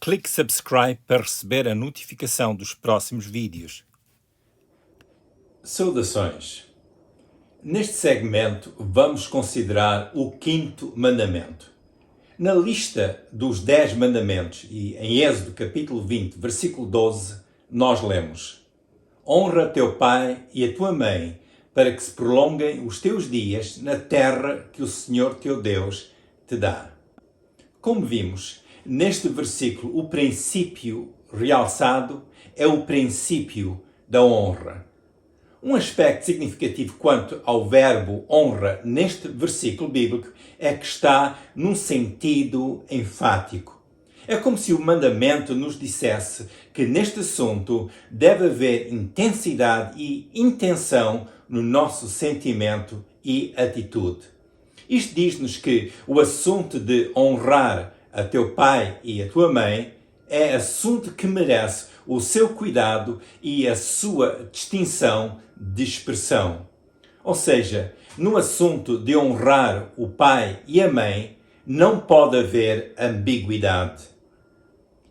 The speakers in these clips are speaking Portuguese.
Clique subscribe para receber a notificação dos próximos vídeos. Saudações! Neste segmento vamos considerar o quinto mandamento. Na lista dos 10 mandamentos e em Êxodo capítulo 20, versículo 12, nós lemos: Honra teu pai e a tua mãe, para que se prolonguem os teus dias na terra que o Senhor teu Deus te dá. Como vimos, neste versículo o princípio realçado é o princípio da honra. Um aspecto significativo quanto ao verbo honra neste versículo bíblico é que está num sentido enfático. É como se o mandamento nos dissesse que neste assunto deve haver intensidade e intenção no nosso sentimento e atitude. Isto diz-nos que o assunto de honrar a teu pai e a tua mãe é assunto que merece o seu cuidado e a sua distinção de expressão. Ou seja, no assunto de honrar o pai e a mãe, não pode haver ambiguidade.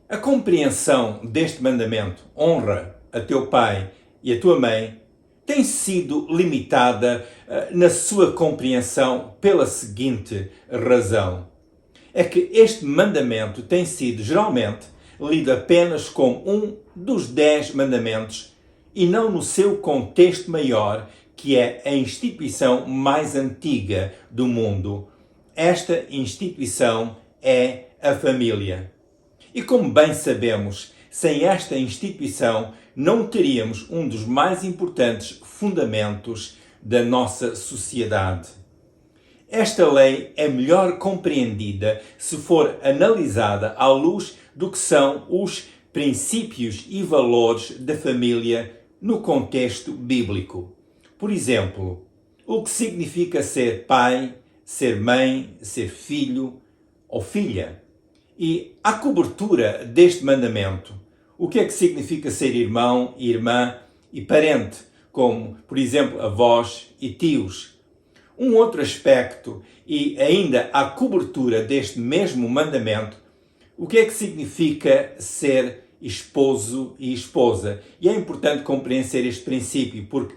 A compreensão deste mandamento, honra a teu pai e a tua mãe, tem sido limitada na sua compreensão pela seguinte razão. É que este mandamento tem sido geralmente lido apenas como um dos 10 mandamentos e não no seu contexto maior, que é a instituição mais antiga do mundo. Esta instituição é a família. E como bem sabemos, sem esta instituição não teríamos um dos mais importantes fundamentos da nossa sociedade. Esta lei é melhor compreendida se for analisada à luz do que são os princípios e valores da família no contexto bíblico. Por exemplo, o que significa ser pai, ser mãe, ser filho ou filha. E a cobertura deste mandamento, o que é que significa ser irmão, irmã e parente, como, por exemplo, avós e tios. Um outro aspecto, e ainda a cobertura deste mesmo mandamento, o que é que significa ser esposo e esposa. E é importante compreender este princípio, porque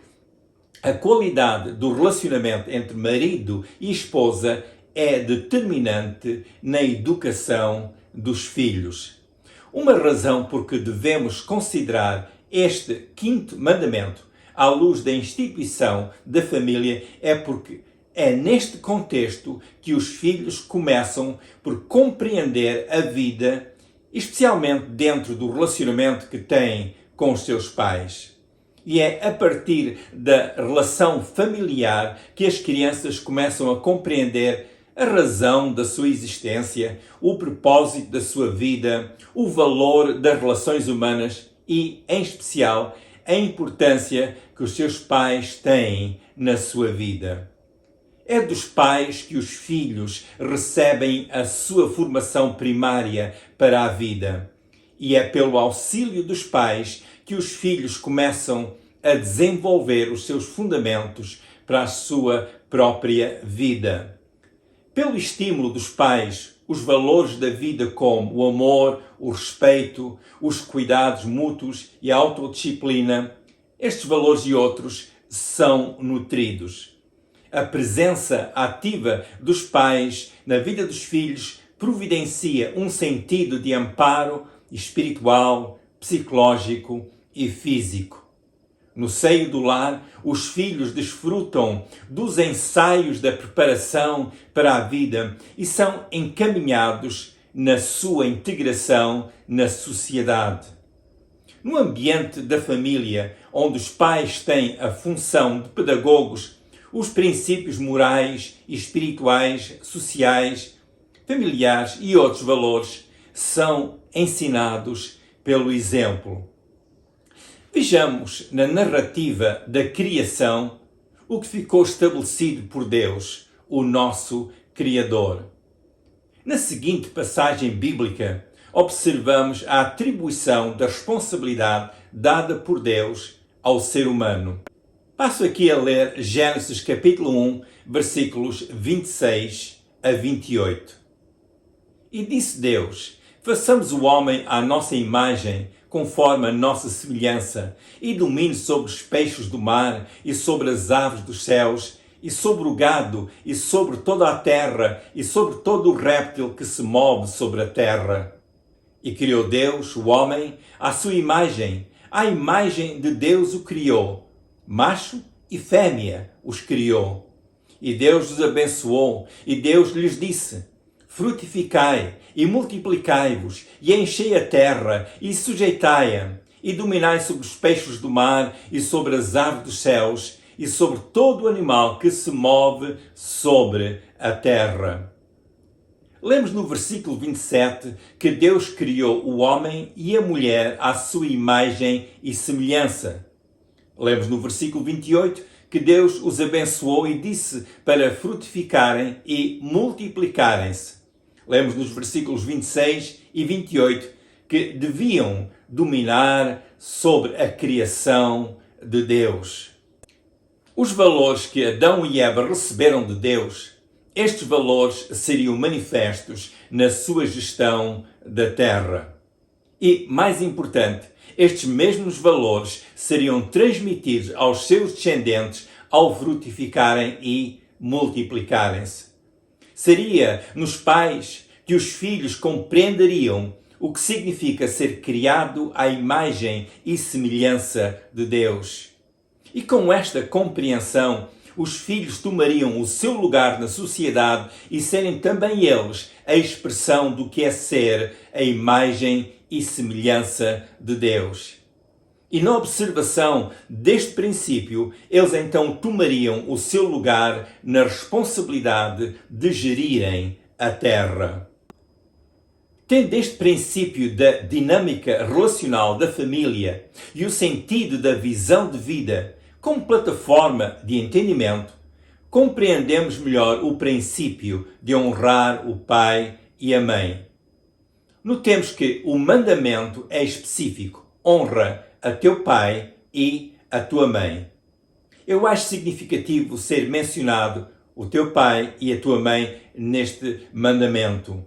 a qualidade do relacionamento entre marido e esposa é determinante na educação dos filhos. Uma razão por que devemos considerar este quinto mandamento à luz da instituição da família é porque é neste contexto que os filhos começam por compreender a vida, especialmente dentro do relacionamento que têm com os seus pais. E é a partir da relação familiar que as crianças começam a compreender a razão da sua existência, o propósito da sua vida, o valor das relações humanas e, em especial, a importância que os seus pais têm na sua vida. É dos pais que os filhos recebem a sua formação primária para a vida. E é pelo auxílio dos pais que os filhos começam a desenvolver os seus fundamentos para a sua própria vida. Pelo estímulo dos pais, os valores da vida como o amor, o respeito, os cuidados mútuos e a autodisciplina, estes valores e outros são nutridos. A presença ativa dos pais na vida dos filhos providencia um sentido de amparo espiritual, psicológico e físico. No seio do lar, os filhos desfrutam dos ensaios da preparação para a vida e são encaminhados na sua integração na sociedade. No ambiente da família, onde os pais têm a função de pedagogos, os princípios morais e espirituais, sociais, familiares e outros valores são ensinados pelo exemplo. Vejamos na narrativa da criação o que ficou estabelecido por Deus, o nosso Criador. Na seguinte passagem bíblica, observamos a atribuição da responsabilidade dada por Deus ao ser humano. Passo aqui a ler Gênesis capítulo 1, versículos 26 a 28. E disse Deus: Façamos o homem à nossa imagem, conforme a nossa semelhança, e domine sobre os peixes do mar, e sobre as aves dos céus, e sobre o gado, e sobre toda a terra, e sobre todo o réptil que se move sobre a terra. E criou Deus o homem à sua imagem, à imagem de Deus o criou, macho e fêmea os criou. E Deus os abençoou, e Deus lhes disse: frutificai e multiplicai-vos, e enchei a terra, e sujeitai-a, e dominai sobre os peixes do mar, e sobre as aves dos céus, e sobre todo o animal que se move sobre a terra. Lemos no versículo 27 que Deus criou o homem e a mulher à sua imagem e semelhança. Lemos no versículo 28 que Deus os abençoou e disse para frutificarem e multiplicarem-se. Lemos nos versículos 26 e 28 que deviam dominar sobre a criação de Deus. Os valores que Adão e Eva receberam de Deus, estes valores seriam manifestos na sua gestão da terra. E, mais importante, estes mesmos valores seriam transmitidos aos seus descendentes ao frutificarem e multiplicarem-se. Seria nos pais que os filhos compreenderiam o que significa ser criado à imagem e semelhança de Deus. E com esta compreensão, os filhos tomariam o seu lugar na sociedade e serem também eles a expressão do que é ser a imagem e semelhança de Deus. E na observação deste princípio, eles então tomariam o seu lugar na responsabilidade de gerirem a terra. Tendo este princípio da dinâmica relacional da família e o sentido da visão de vida como plataforma de entendimento, compreendemos melhor o princípio de honrar o pai e a mãe. Notemos que o mandamento é específico: honra a teu pai e a tua mãe. Eu acho significativo ser mencionado o teu pai e a tua mãe neste mandamento.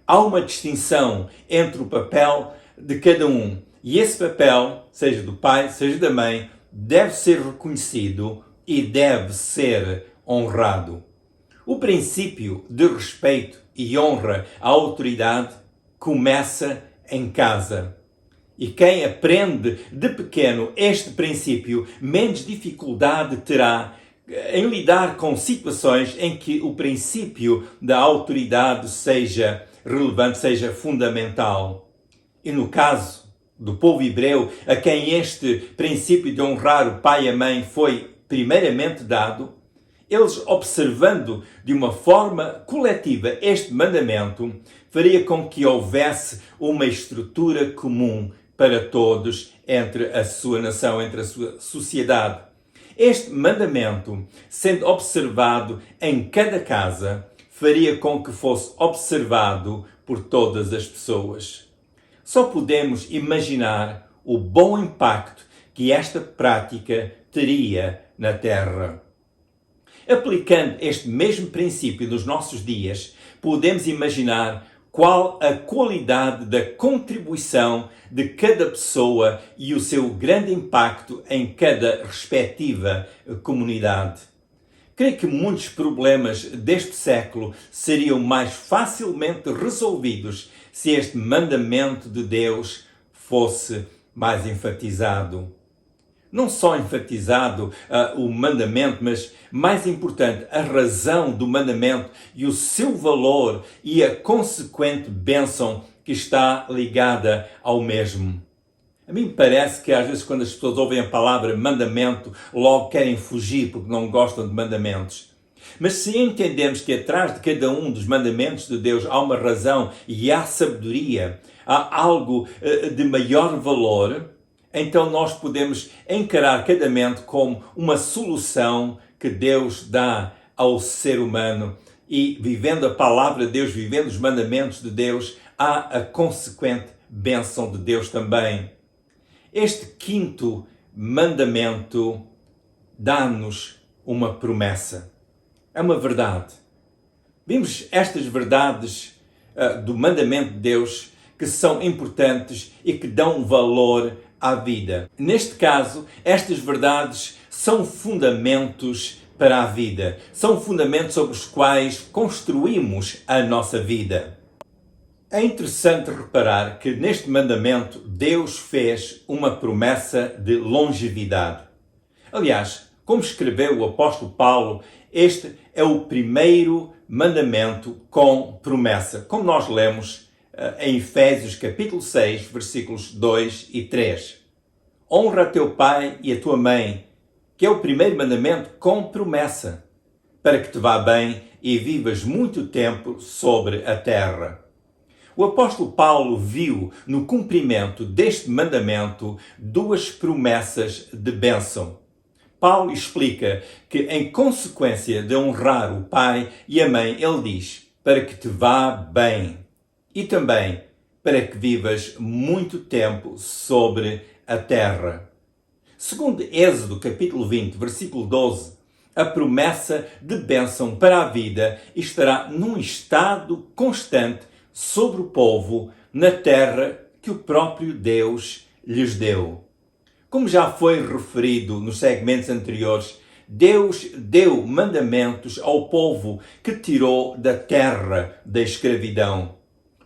Há uma distinção entre o papel de cada um, e esse papel, seja do pai, seja da mãe, deve ser reconhecido e deve ser honrado. O princípio de respeito e honra à autoridade começa em casa. E quem aprende de pequeno este princípio, menos dificuldade terá em lidar com situações em que o princípio da autoridade seja relevante, seja fundamental. E no caso do povo hebreu, a quem este princípio de honrar o pai e a mãe foi primeiramente dado, eles, observando de uma forma coletiva este mandamento, faria com que houvesse uma estrutura comum para todos entre a sua nação, entre a sua sociedade. Este mandamento, sendo observado em cada casa, faria com que fosse observado por todas as pessoas. Só podemos imaginar o bom impacto que esta prática teria na Terra. Aplicando este mesmo princípio nos nossos dias, podemos imaginar qual a qualidade da contribuição de cada pessoa e o seu grande impacto em cada respectiva comunidade. Creio que muitos problemas deste século seriam mais facilmente resolvidos se este mandamento de Deus fosse mais enfatizado. Não só enfatizado o mandamento, mas, mais importante, a razão do mandamento e o seu valor e a consequente bênção que está ligada ao mesmo. A mim parece que às vezes quando as pessoas ouvem a palavra mandamento, logo querem fugir porque não gostam de mandamentos. Mas se entendemos que atrás de cada um dos mandamentos de Deus há uma razão e há sabedoria, há algo de maior valor, então nós podemos encarar cada momento como uma solução que Deus dá ao ser humano. E vivendo a palavra de Deus, vivendo os mandamentos de Deus, há a consequente bênção de Deus também. Este quinto mandamento dá-nos uma promessa. É uma verdade. Vimos estas verdades do mandamento de Deus que são importantes e que dão valor à vida. Neste caso, estas verdades são fundamentos para a vida, são fundamentos sobre os quais construímos a nossa vida. É interessante reparar que neste mandamento Deus fez uma promessa de longevidade. Aliás, como escreveu o apóstolo Paulo, este é o primeiro mandamento com promessa, como nós lemos em Efésios capítulo 6, versículos 2 e 3. Honra teu pai e a tua mãe, que é o primeiro mandamento com promessa, para que te vá bem e vivas muito tempo sobre a terra. O apóstolo Paulo viu no cumprimento deste mandamento duas promessas de bênção. Paulo explica que, em consequência de honrar o pai e a mãe, ele diz, para que te vá bem e também para que vivas muito tempo sobre a terra. Segundo Êxodo capítulo 20, versículo 12, a promessa de bênção para a vida estará num estado constante sobre o povo na terra que o próprio Deus lhes deu. Como já foi referido nos segmentos anteriores, Deus deu mandamentos ao povo que tirou da terra da escravidão.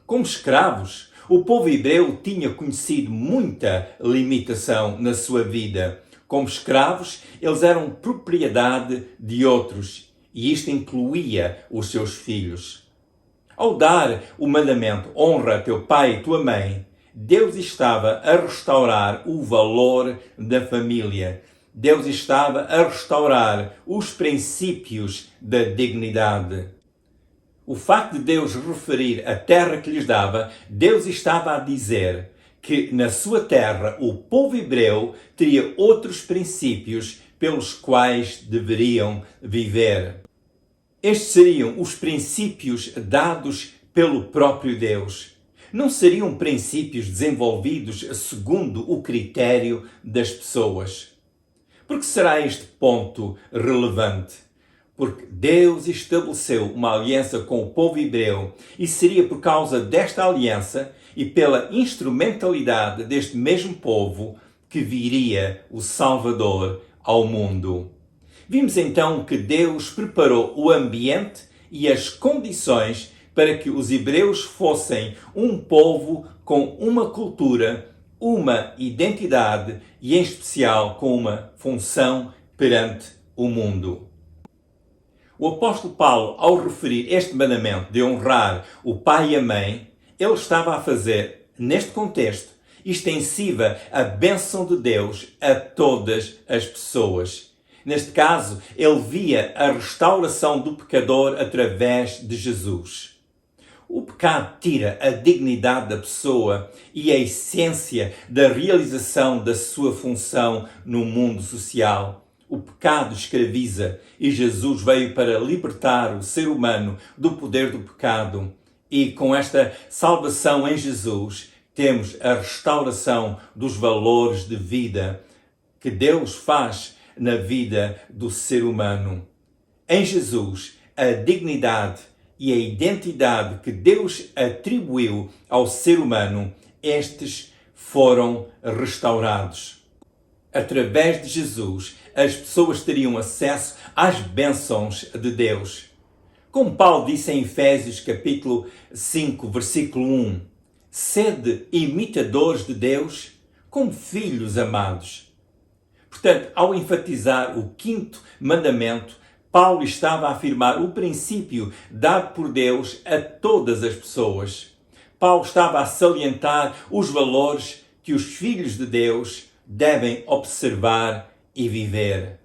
Como escravos, o povo hebreu tinha conhecido muita limitação na sua vida. Como escravos, eles eram propriedade de outros, e isto incluía os seus filhos. Ao dar o mandamento honra teu pai e tua mãe, Deus estava a restaurar o valor da família. Deus estava a restaurar os princípios da dignidade. O facto de Deus referir a terra que lhes dava, Deus estava a dizer que na sua terra o povo hebreu teria outros princípios pelos quais deveriam viver. Estes seriam os princípios dados pelo próprio Deus. Não seriam princípios desenvolvidos segundo o critério das pessoas. Por que será este ponto relevante? Porque Deus estabeleceu uma aliança com o povo hebreu e seria por causa desta aliança e pela instrumentalidade deste mesmo povo que viria o Salvador ao mundo. Vimos então que Deus preparou o ambiente e as condições para que os hebreus fossem um povo com uma cultura, uma identidade e, em especial, com uma função perante o mundo. O apóstolo Paulo, ao referir este mandamento de honrar o pai e a mãe, ele estava a fazer, neste contexto, extensiva a bênção de Deus a todas as pessoas. Neste caso, ele via a restauração do pecador através de Jesus. O pecado tira a dignidade da pessoa e a essência da realização da sua função no mundo social. O pecado escraviza e Jesus veio para libertar o ser humano do poder do pecado. E com esta salvação em Jesus, temos a restauração dos valores de vida que Deus faz na vida do ser humano. Em Jesus, a dignidade e a identidade que Deus atribuiu ao ser humano, estes foram restaurados. Através de Jesus, as pessoas teriam acesso às bênçãos de Deus. Como Paulo disse em Efésios capítulo 5, versículo 1, sede imitadores de Deus como filhos amados. Portanto, ao enfatizar o quinto mandamento, Paulo estava a afirmar o princípio dado por Deus a todas as pessoas. Paulo estava a salientar os valores que os filhos de Deus devem observar e viver.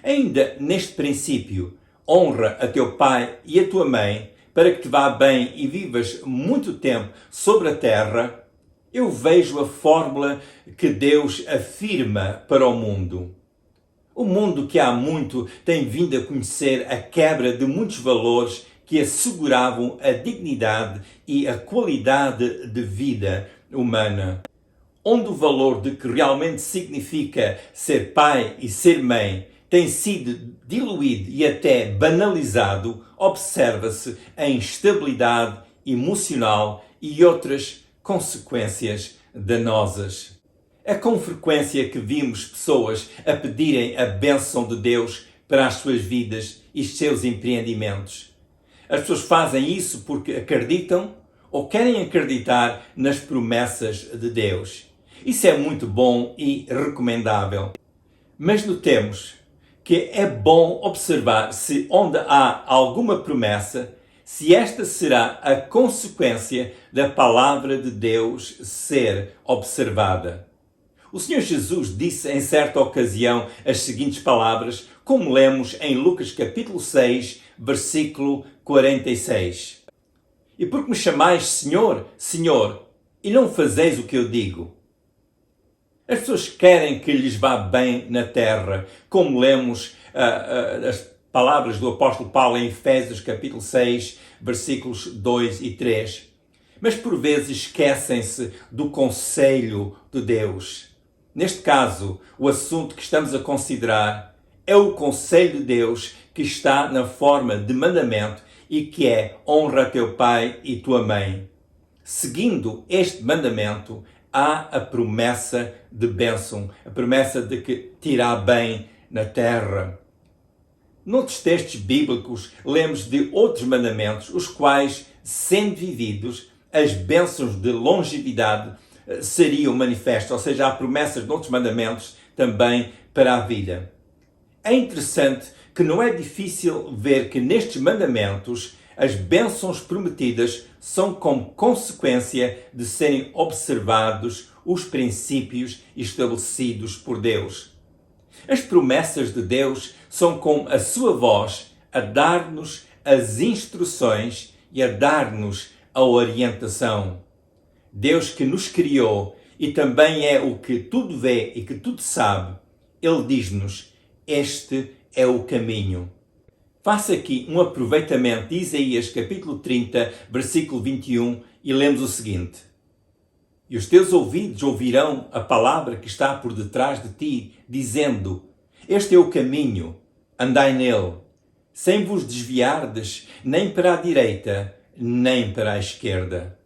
Ainda neste princípio, honra a teu pai e a tua mãe para que te vá bem e vivas muito tempo sobre a terra, eu vejo a fórmula que Deus afirma para o mundo. O mundo que há muito tem vindo a conhecer a quebra de muitos valores que asseguravam a dignidade e a qualidade de vida humana. Onde o valor de que realmente significa ser pai e ser mãe tem sido diluído e até banalizado, observa-se a instabilidade emocional e outras consequências danosas. É com frequência que vimos pessoas a pedirem a bênção de Deus para as suas vidas e os seus empreendimentos. As pessoas fazem isso porque acreditam ou querem acreditar nas promessas de Deus. Isso é muito bom e recomendável. Mas notemos que é bom observar se onde há alguma promessa, se esta será a consequência da palavra de Deus ser observada. O Senhor Jesus disse em certa ocasião as seguintes palavras, como lemos em Lucas capítulo 6, versículo 46. E porque me chamais Senhor, Senhor, e não fazeis o que eu digo? As pessoas querem que lhes vá bem na terra, como lemos as palavras do apóstolo Paulo em Efésios capítulo 6, versículos 2 e 3. Mas por vezes esquecem-se do conselho de Deus. Neste caso, o assunto que estamos a considerar é o conselho de Deus que está na forma de mandamento e que é honra teu pai e tua mãe. Seguindo este mandamento, há a promessa de bênção, a promessa de que te irá bem na terra. Noutros textos bíblicos, lemos de outros mandamentos, os quais, sendo vividos, as bênçãos de longevidade seriam manifestas, ou seja, há promessas de outros mandamentos também para a vida. É interessante que não é difícil ver que nestes mandamentos as bênçãos prometidas são como consequência de serem observados os princípios estabelecidos por Deus. As promessas de Deus são como a sua voz a dar-nos as instruções e a dar-nos a orientação. Deus que nos criou e também é o que tudo vê e que tudo sabe, Ele diz-nos, este é o caminho. Faça aqui um aproveitamento de Isaías capítulo 30, versículo 21 e lemos o seguinte. E os teus ouvidos ouvirão a palavra que está por detrás de ti, dizendo, este é o caminho, andai nele, sem vos desviardes nem para a direita, nem para a esquerda.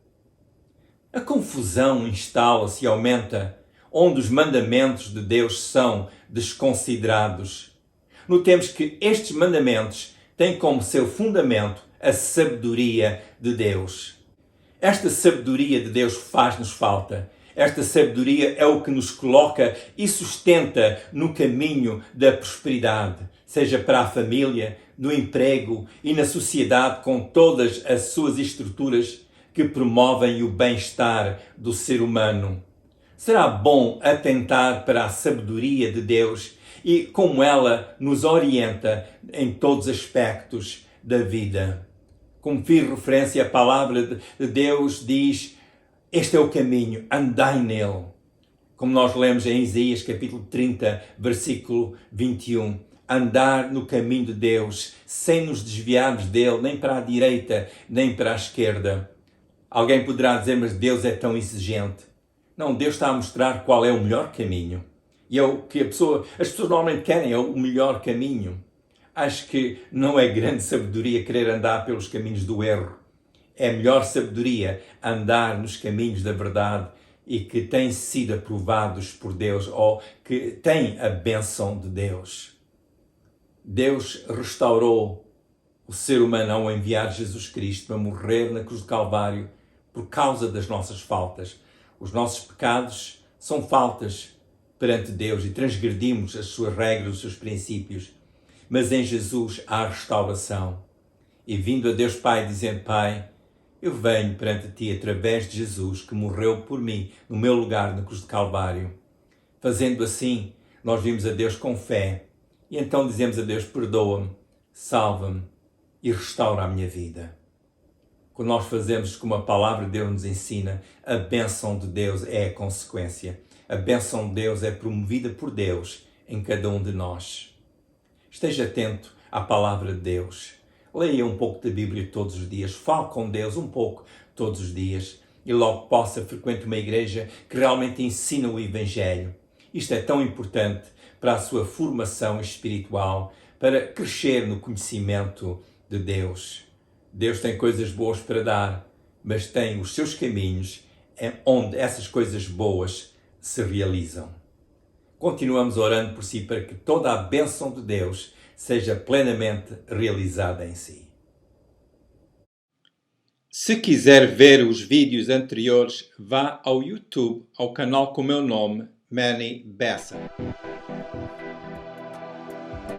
A confusão instala-se e aumenta, onde os mandamentos de Deus são desconsiderados. Notemos que estes mandamentos têm como seu fundamento a sabedoria de Deus. Esta sabedoria de Deus faz-nos falta. Esta sabedoria é o que nos coloca e sustenta no caminho da prosperidade, seja para a família, no emprego e na sociedade com todas as suas estruturas que promovem o bem-estar do ser humano. Será bom atentar para a sabedoria de Deus e como ela nos orienta em todos os aspectos da vida. Como fiz referência, a palavra de Deus diz, este é o caminho, andai nele. Como nós lemos em Isaías capítulo 30, versículo 21. Andar no caminho de Deus, sem nos desviarmos dele, nem para a direita, nem para a esquerda. Alguém poderá dizer, mas Deus é tão exigente. Não, Deus está a mostrar qual é o melhor caminho. E é o que as pessoas normalmente querem, é o melhor caminho. Acho que não é grande sabedoria querer andar pelos caminhos do erro. É melhor sabedoria andar nos caminhos da verdade e que têm sido aprovados por Deus ou que têm a bênção de Deus. Deus restaurou o ser humano ao enviar Jesus Cristo para morrer na cruz do Calvário por causa das nossas faltas. Os nossos pecados são faltas perante Deus e transgredimos as suas regras, os seus princípios. Mas em Jesus há restauração. E vindo a Deus Pai, dizendo, Pai, eu venho perante Ti através de Jesus, que morreu por mim, no meu lugar, na cruz de Calvário. Fazendo assim, nós vimos a Deus com fé. E então dizemos a Deus, perdoa-me, salva-me e restaura a minha vida. Quando nós fazemos como a palavra de Deus nos ensina, a bênção de Deus é a consequência. A bênção de Deus é promovida por Deus em cada um de nós. Esteja atento à palavra de Deus. Leia um pouco da Bíblia todos os dias. Fale com Deus um pouco todos os dias. E logo possa frequentar uma igreja que realmente ensina o Evangelho. Isto é tão importante para a sua formação espiritual, para crescer no conhecimento de Deus. Deus tem coisas boas para dar, mas tem os seus caminhos onde essas coisas boas se realizam. Continuamos orando por si para que toda a bênção de Deus seja plenamente realizada em si. Se quiser ver os vídeos anteriores, vá ao YouTube, ao canal com o meu nome, Manny Bessa.